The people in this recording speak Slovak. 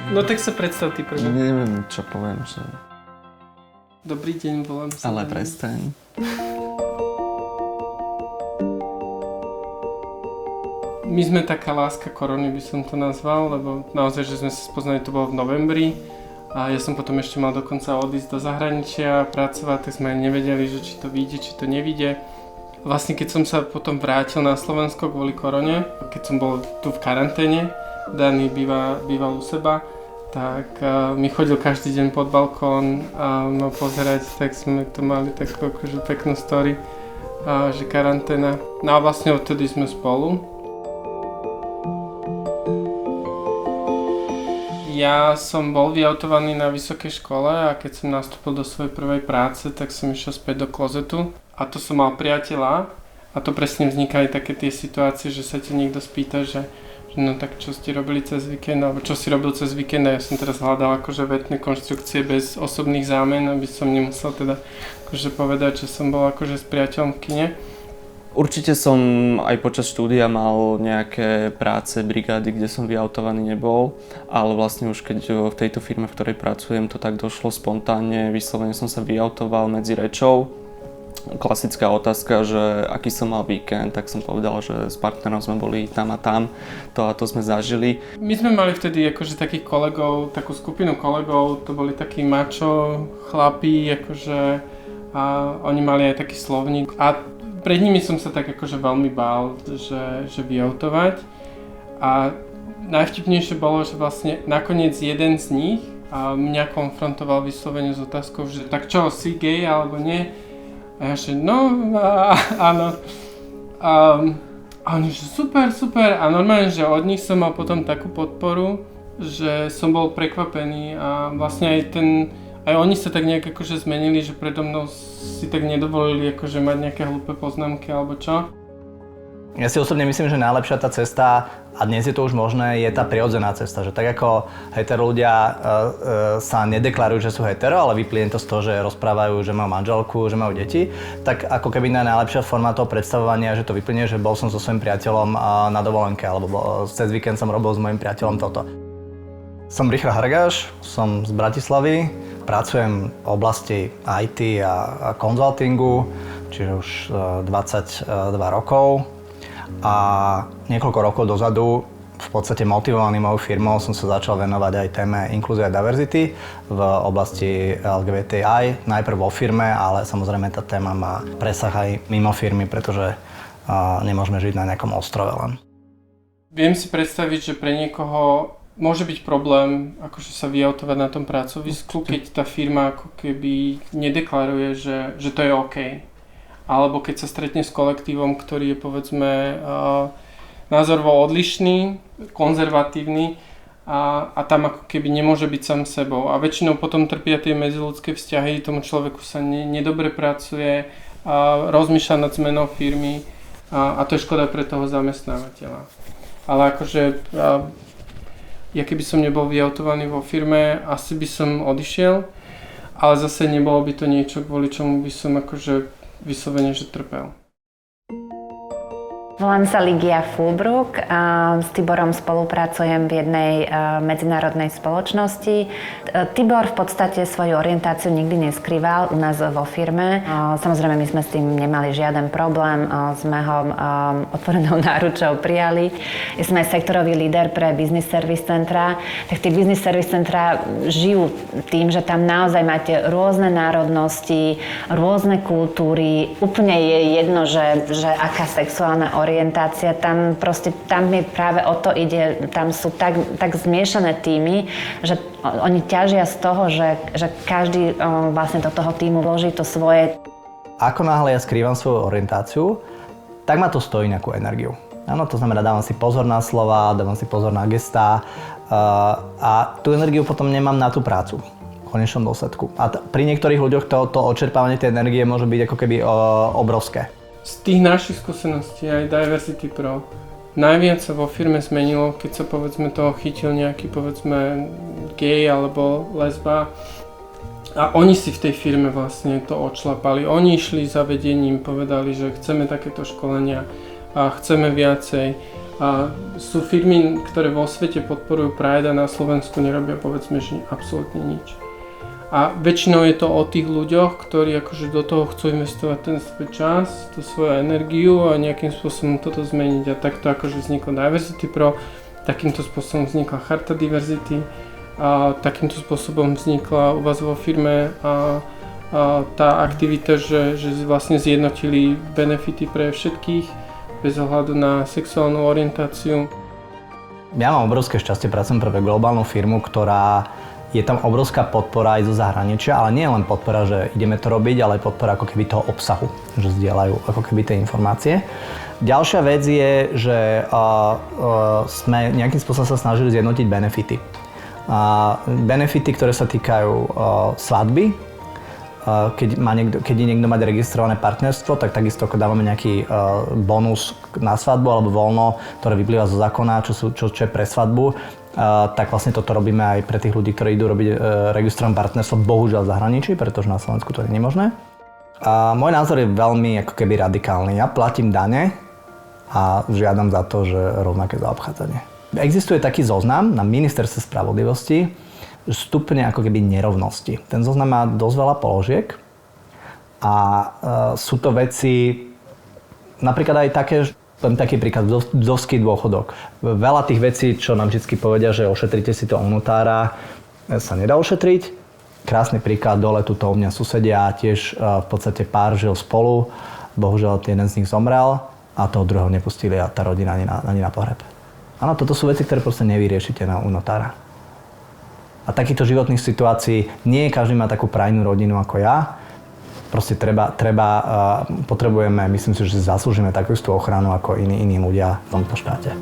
No tak sa predstav ty prvý. Neviem, čo poviem, že... Dobrý deň, volám sa. Ale prestaň. My sme taká láska korony, by som to nazval, lebo naozaj, že sme sa spoznali, to bolo v novembri. A ja som potom ešte mal dokonca odísť do zahraničia pracovať, tak sme nevedeli, že či to vyjde, či to nevyjde. Vlastne keď som sa potom vrátil na Slovensko kvôli korone, keď som bol tu v karanténe, Dani býval u seba, tak mi chodil každý deň pod balkón a ma pozerať, tak sme to mali takú akože peknú story, že karanténa. No a vlastne odtedy sme spolu. Ja som bol vyautovaný na vysokej škole a keď som nastúpil do svojej prvej práce, tak som išiel späť do klozetu a to som mal priateľa a to presne vznikali také tie situácie, že sa ti niekto spýta, že no tak čo ste robili cez víkend, alebo čo si robil cez víkend a ja som teraz hľadal akože vetné konštrukcie bez osobných zámen, aby som nemusel teda akože povedať, že som bol akože s priateľom v kine. Určite som aj počas štúdia mal nejaké práce, brigády, kde som vyautovaný nebol, ale vlastne už keď v tejto firme, v ktorej pracujem, to tak došlo spontánne, vyslovene som sa vyautoval medzi rečou. Klasická otázka, že aký som mal víkend, tak som povedal, že s partnerom sme boli tam a tam, to a to sme zažili. My sme mali vtedy akože takých kolegov, takú skupinu kolegov, to boli takí mačo chlapí, akože a oni mali aj taký slovník a pred nimi som sa tak akože veľmi bál, že vyautovať a najvtipnejšie bolo, že vlastne nakoniec jeden z nich mňa konfrontoval vyslovene s otázkou, že tak čo, si gay alebo nie? A ja že no, áno. A oni že super a normálne, že od nich som mal potom takú podporu, že som bol prekvapený a vlastne aj oni sa tak nejak akože zmenili, že predo mnou si tak nedovolili akože mať nejaké hlúpe poznámky alebo čo. Ja si osobne myslím, že najlepšia tá cesta, a dnes je to už možné, je tá prirodzená cesta. Že tak ako hetero ľudia sa nedeklarujú, že sú hetero, ale vyplynie to z toho, že rozprávajú, že majú manželku, že majú deti, tak ako keby najlepšia forma toho predstavovania, že to vyplynie, že bol som so svojím priateľom na dovolenke, alebo cez víkend som robil s mojím priateľom toto. Som Richard Hargáš, som z Bratislavy, pracujem v oblasti IT a konzultingu, čiže už 22 rokov. A niekoľko rokov dozadu, v podstate motivovaný mojou firmou, som sa začal venovať aj téme inklúzie a diverzity v oblasti LGBTI. Najprv vo firme, ale samozrejme tá téma má presah aj mimo firmy, pretože nemôžeme žiť na nejakom ostrove len. Viem si predstaviť, že pre niekoho môže byť problém akože sa vyautovať na tom pracovisku, keď tá firma ako keby nedeklaruje, že to je OK. Alebo keď sa stretne s kolektívom, ktorý je povedzme názorovo odlišný, konzervatívny a tam ako keby nemôže byť sám sebou. A väčšinou potom trpia tie medziľudské vzťahy, tomu človeku sa nedobre pracuje, rozmýšľa nad zmenou firmy a to je škoda pre toho zamestnávateľa. Ale akože ja keby som nebol vyautovaný vo firme, asi by som odišiel, ale zase nebolo by to niečo, kvôli čomu by som akože vyslovene, že trpel. Volám sa Ligia Fulbrook a s Tiborom spolupracujem v jednej medzinárodnej spoločnosti. Tibor v podstate svoju orientáciu nikdy neskrýval u nás vo firme. Samozrejme, my sme s tým nemali žiaden problém, sme ho otvorenou náručou prijali. Ja som aj sektorový líder pre Business Service Centra. Tak tí Business Service Centra žijú tým, že tam naozaj máte rôzne národnosti, rôzne kultúry. Úplne je jedno, že aká sexuálna orientácia, tam mi práve o to ide, tam sú tak zmiešané tímy, že oni ťažia z toho, že každý vlastne do toho tímu vloží to svoje. Ako náhle ja skrývam svoju orientáciu, tak ma to stojí nejakú energiu. Áno, to znamená, dávam si pozor na slova, dávam si pozor na gestá a tú energiu potom nemám na tú prácu v konečnom dôsledku. A pri niektorých ľuďoch to odčerpávanie tej energie môže byť ako keby obrovské. Z tých našich skúseností aj Diversity Pro najviac sa vo firme zmenilo, keď sa povedzme toho chytil nejaký povedzme gay alebo lesba a oni si v tej firme vlastne to odšlapali. Oni išli za vedením, povedali, že chceme takéto školenia a chceme viacej A sú firmy, ktoré vo svete podporujú Pride a na Slovensku nerobia povedzme, že absolútne nič. A väčšinou je to o tých ľuďoch, ktorí akože do toho chcú investovať ten svoj čas, tú svoju energiu a nejakým spôsobom toto zmeniť. A takto akože vzniklo Diversity Pro, takýmto spôsobom vznikla Charta Diverzity, a takýmto spôsobom vznikla u vás vo firme a tá aktivita, že vlastne zjednotili benefity pre všetkých, bez ohľadu na sexuálnu orientáciu. Ja mám obrovské šťastie, pracujem pre globálnu firmu, ktorá je tam obrovská podpora aj zo zahraničia, ale nie len podpora, že ideme to robiť, ale aj podpora ako keby toho obsahu, že zdieľajú ako keby tie informácie. Ďalšia vec je, že sme nejakým spôsobom sa snažili zjednotiť benefity. Benefity, ktoré sa týkajú svadby. Keď je niekto mať registrované partnerstvo, tak takisto ako dávame nejaký bonus na svadbu alebo voľno, ktoré vyplýva zo zákona, čo je pre svadbu, tak vlastne toto robíme aj pre tých ľudí, ktorí idú robiť registrované partnerstvo, bohužiaľ v zahraničí, pretože na Slovensku to je nemožné. A môj názor je veľmi ako keby radikálny. Ja platím dane a žiadam za to, že rovnaké zaobchádzanie. Existuje taký zoznam na Ministerstve spravodlivosti, stupne ako keby nerovnosti. Ten zoznam má dosť veľa položiek a sú to veci, napríklad aj také, poviem taký príklad, vdovský dôchodok. Veľa tých vecí, čo nám vždy povedia, že ošetrite si to u notára, sa nedá ošetriť. Krásny príklad, dole tuto u mňa susedia, tiež v podstate pár žil spolu, bohužiaľ jeden z nich zomrel a toho druhého nepustili a tá rodina ani na pohreb. Áno, toto sú veci, ktoré proste nevyriešite u notára. A takýchto životných situácií nie každý má takú prajnú rodinu ako ja. Proste potrebujeme, myslím si, že zaslúžime takú istú ochranu ako iní ľudia v tomto štáte.